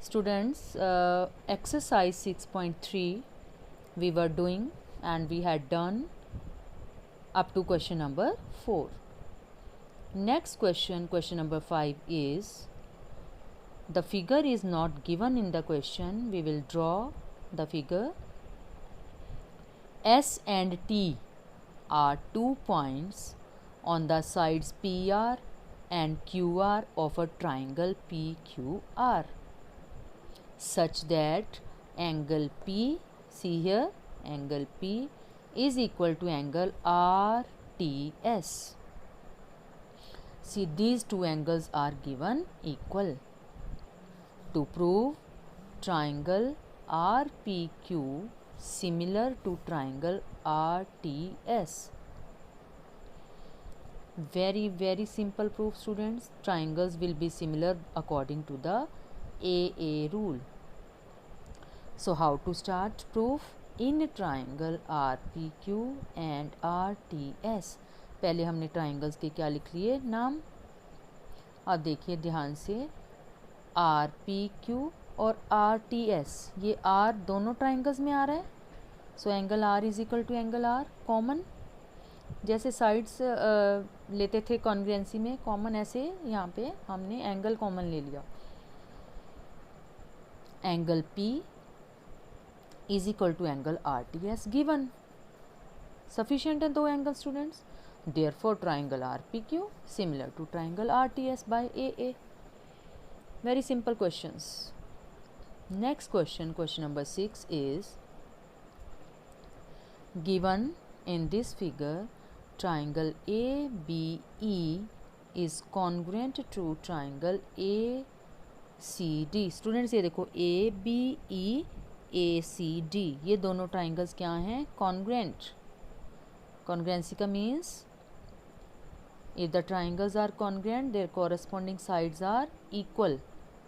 Students, exercise 6.3 we were doing and we had done up to question number 4. Next question number 5 is, the figure is not given in the question. We will draw the figure. S and T are 2 points on the sides PR and QR of a triangle PQR, such that angle P, see here, angle P is equal to angle RTS. See, these two angles are given equal. To prove triangle RPQ similar to triangle RTS. Very simple proof, students. Triangles will be similar according to the AA rule. So how to start proof? In triangle RPQ and RTS. पहले हमने triangles के क्या लिख लिए नाम. अब देखिए ध्यान से, RPQ और RTS, ये R दोनों ट्राइंगल्स में आ रहा है. So angle R is equal to angle R common. जैसे साइड्स लेते थे कॉन्ग्रुएंसी में कॉमन, ऐसे यहाँ पे हमने एंगल कॉमन ले लिया. Angle P is equal to angle RTS given. Sufficient है दो angle students. Therefore triangle RPQ similar to triangle RTS by AA. Very simple questions. Next question number 6 is, given in this figure triangle ABE is congruent to triangle ACD. Students ये देखो ABE ACD, ये दोनों triangles क्या हैं? Congruent. Congruency का means if the triangles are congruent their corresponding sides are equal.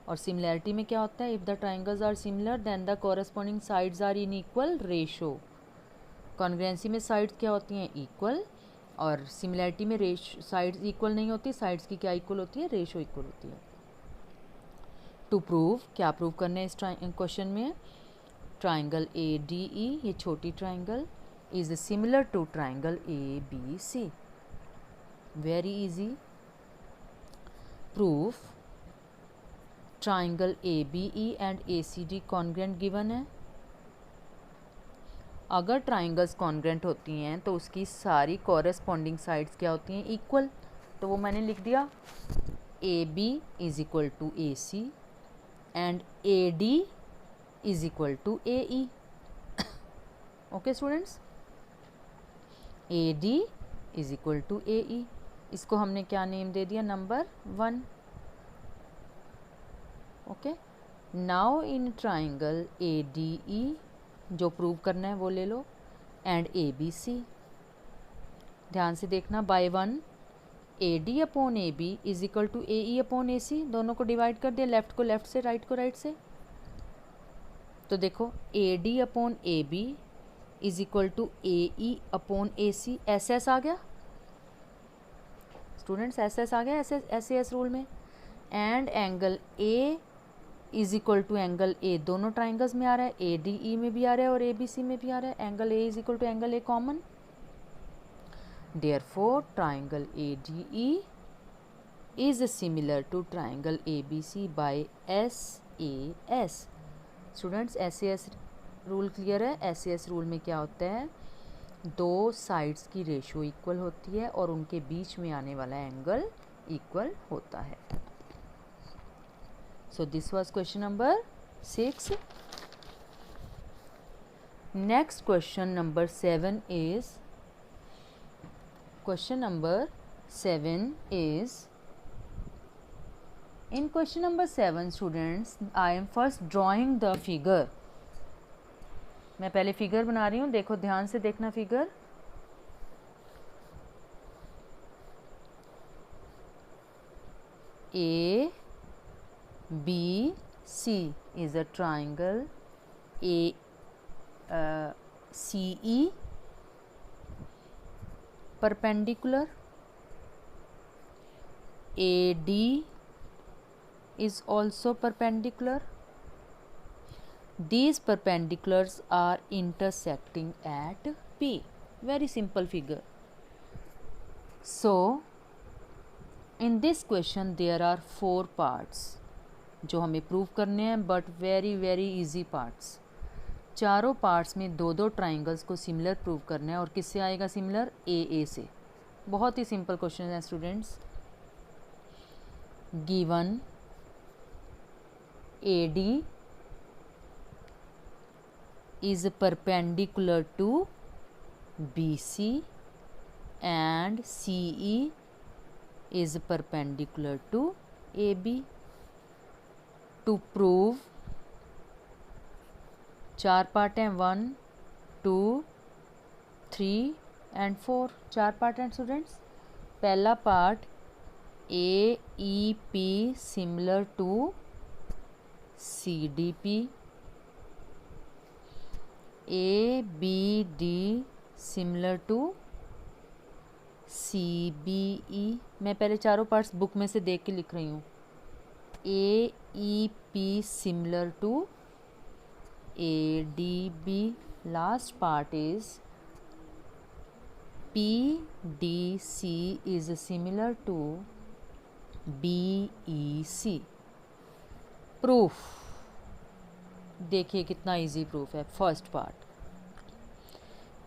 और similarity में क्या होता है? If the triangles are similar then the corresponding sides are in equal ratio. congruency में sides क्या होती हैं? Equal. और similarity में sides equal नहीं होती. sides की क्या equal होती है? Ratio equal होती है. To prove, क्या prove करना है इस क्वेश्चन में? Triangle ADE, ये छोटी triangle is similar to triangle ABC. Very easy. Proof triangle ABE and ACD congruent given है. अगर ट्राइंगल्स कॉन्ग्रेंट होती हैं तो उसकी सारी कॉरेस्पॉन्डिंग साइड्स क्या होती हैं? इक्वल. तो वो मैंने लिख दिया AB is equal to AC and AD is equal to AE. Okay students, AD is equal to AE. इसको हमने क्या नेम दे दिया? Number 1. Okay, now in triangle ADE जो प्रूव करना है वो ले लो, एंड ABC. ध्यान से देखना, by 1 AD upon AB is equal to AE upon AC. दोनों को डिवाइड कर दिया, लेफ्ट को लेफ्ट से, राइट को राइट से. तो देखो AD upon AB is equal to AE upon AC. SS आ गया स्टूडेंट्स, SS आ गया SAS रूल में. And angle A is equal to angle A दोनों ट्राइंगल्स में आ रहा है. ADE में भी आ रहा है और ABC में भी आ रहा है. Angle A is equal to angle A common. Therefore triangle ADE is similar to triangle ABC by SAS. Students, SAS rule clear है? SAS रूल में क्या होता है? दो साइड्स की रेशियो इक्वल होती है और उनके बीच में आने वाला एंगल इक्वल होता है. So this was question number 6. Next question number 7 is, in question number 7 students, I am first drawing the figure. मैं पहले फिगर बना रही हूँ. देखो ध्यान से देखना figure. ABC is a triangle CE perpendicular. AD is also perpendicular. These perpendiculars are intersecting at P. Very simple figure. So in this question there are 4 parts जो हमें प्रूव करने हैं, बट वेरी इजी पार्ट्स। चारों parts में दो दो triangles को similar prove करना है। और किससे आएगा सिमिलर? ए से। बहुत ही सिंपल क्वेश्चन है students. Given AD is perpendicular to BC and CE is perpendicular to AB. To prove, 4 part हैं, 1 2 3 एंड 4। 4 पार्ट हैं स्टूडेंट्स। पहला part AEP similar to CDP, ABD similar to CBE। मैं पहले चारों parts book में से देख के लिख रही हूँ। AEP similar to ADB. Last part is PDC is similar to BEC. Proof देखिए कितना इजी प्रूफ है। First part,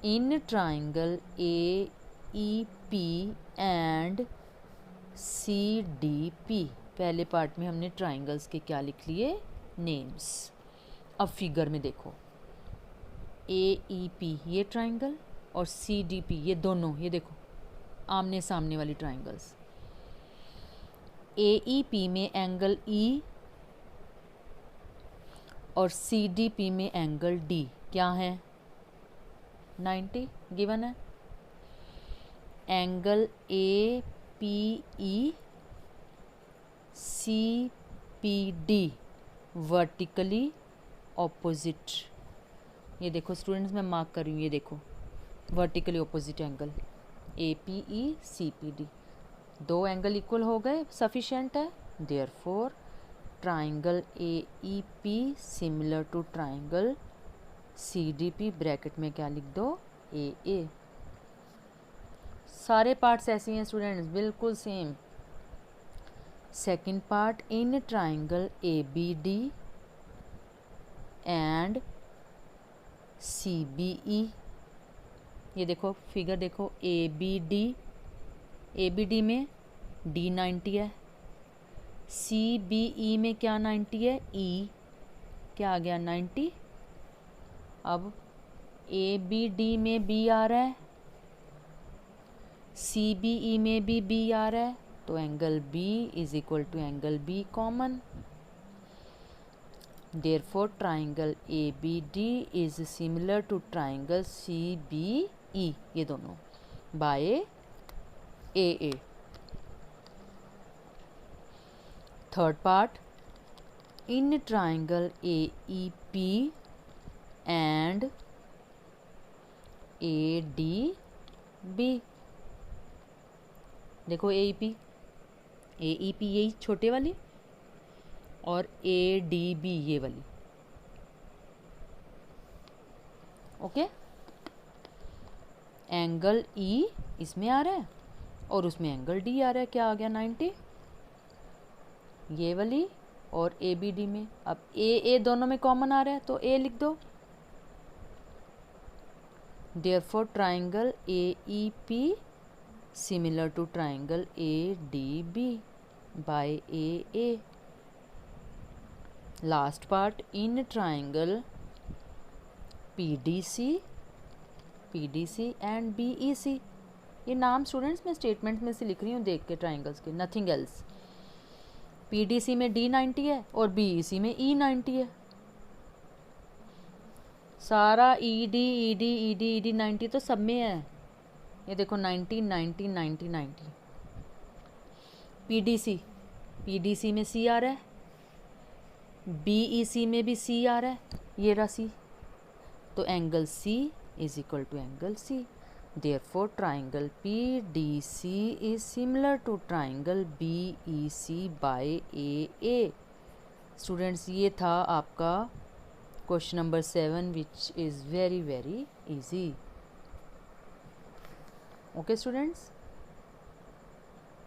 in triangle AEP and CDP। पहले पार्ट में हमने ट्राइंगल्स के क्या लिख लिए? नेम्स। अब फिगर में देखो, AEP ये ट्राइंगल और CDP ये दोनों, ये देखो आमने सामने वाली ट्राइंगल्स। AEP में एंगल E और CDP में एंगल D क्या है? 90 गिवन है। Angle APE CPD vertically opposite. ये देखो स्टूडेंट्स, मैं मार्क कर रही हूँ, ये देखो vertically opposite angle APE CPD। दो एंगल इक्वल हो गए, सफिशिएंट है। Therefore triangle AEP similar to triangle CDP, bracket में क्या लिख दो? AA। सारे पार्ट्स ऐसे हैं स्टूडेंट्स, बिल्कुल same. Second part, in triangle ABD and CBE। ये देखो फिगर देखो, ABD में D 90 है, CBE में क्या 90 है? E क्या आ गया? 90। अब ABD में B आ रहा है, CBE में भी B आ रहा है, तो angle B is equal to angle B common. Therefore triangle ABD is similar to triangle CBE, ये दोनों by AA। Third part, in triangle AEP and ADB। देखो AEP यही छोटे वाली और ADB ये वाली। ओके, एंगल E इसमें आ रहा है और उसमें एंगल D आ रहा है, क्या आ गया? 90। ये वाली और ABD में अब AA दोनों में कॉमन आ रहा है, तो A लिख दो। Therefore triangle AEP similar to triangle ADB by AA। Last part, in triangle PDC and BEC। ये नाम स्टूडेंट्स मैं स्टेटमेंट में से लिख रही हूँ देख के ट्राइंगल्स के, नथिंग एल्स। PDC में D 90 है और BEC में E 90 है। सारा ED 90 तो सब में है। ये देखो 90 90 90 90। PDC में C आ रहा है, BEC में भी C आ रहा है, ये रहा C, तो angle C is equal to angle C। Therefore triangle PDC is similar to triangle BEC by AA। Students, ये था आपका Question number 7, which is very easy. Okay students.